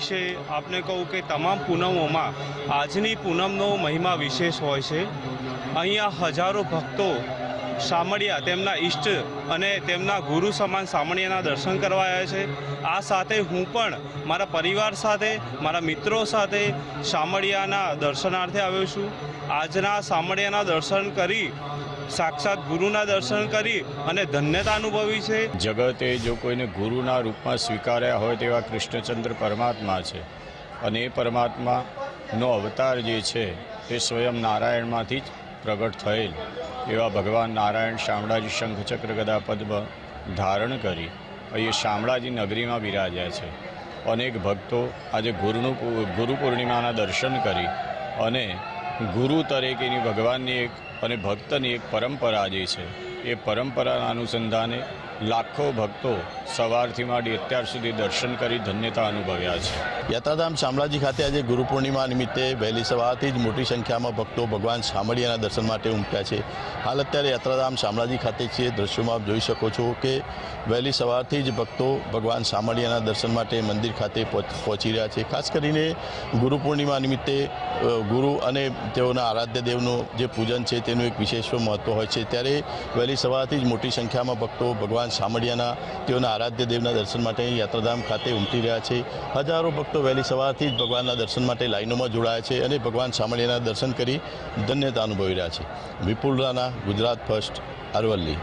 વિશે આપને કહું કે તમામ પૂનમોમાં આજની પૂનમનો મહિમા વિશેષ હોય છે। અહીંયા હજારો ભક્તો શામળિયા તેમના ઈષ્ટ અને તેમના ગુરુ સમાન શામળિયાના દર્શન કરવા આવ્યા છે। આ સાથે હું પણ મારા પરિવાર સાથે મારા મિત્રો સાથે શામળિયાના દર્શનાર્થે આવ્યો છું। આજના શામળિયાના દર્શન કરી સાક્ષાત ગુરુના દર્શન કરી અને ધન્યતા અનુભવી છે। જગતે જો કોઈને ગુરુના રૂપમાં સ્વીકાર્યા હોય તેવા કૃષ્ણચંદ્ર પરમાત્મા છે અને એ પરમાત્માનો અવતાર જે છે તે સ્વયં નારાયણમાંથી જ પ્રગટ થયેલ એવા ભગવાન નારાયણ શામળાજી શંખચક્ર ગદા પદ્મ ધારણ કરી અહીં શામળાજી નગરીમાં બિરાજ્યા છે। અનેક ભક્તો આજે ગુરુ પૂર્ણિમાના દર્શન કરી અને ગુરુ તરીકેની ભગવાનની એક અને ભક્તની એક પરંપરા જે છે એ પરંપરાના અનુસંધાને લાખો ભક્તો સવારથી માંડી અત્યાર સુધી દર્શન કરી ધન્યતા અનુભવ્યા છે। યાત્રાધામ શામળાજી ખાતે આજે ગુરુ પૂર્ણિમા નિમિત્તે વહેલી સવારથી જ મોટી સંખ્યામાં ભક્તો ભગવાન શામળિયાના દર્શન માટે ઉમટ્યા છે। હાલ અત્યારે યાત્રાધામ શામળાજી ખાતે છીએ। દ્રશ્યોમાં આપ જોઈ શકો છો કે વહેલી સવારથી જ ભક્તો ભગવાન શામળિયાના દર્શન માટે મંદિર ખાતે પહોંચી રહ્યા છે। ખાસ કરીને ગુરુ પૂર્ણિમા નિમિત્તે ગુરુ અને તેઓના આરાધ્ય દેવનું જે પૂજન છે તેનું એક વિશેષ મહત્ત્વ હોય છે। ત્યારે વહેલી સવારથી જ મોટી સંખ્યામાં ભક્તો ભગવાન શામળિયાના તેઓના આરાધ્ય દેવના દર્શન માટે યાત્રાધામ ખાતે ઉમટી રહ્યા છે। હજારો ભક્તો વહેલી સવારથી જ ભગવાનના દર્શન માટે લાઈનોમાં જોડાયા છે અને ભગવાન શામળિયાના દર્શન કરી ધન્યતા અનુભવી રહ્યા છે। વિપુલ રાણા, ગુજરાત ફર્સ્ટ, અરવલ્લી।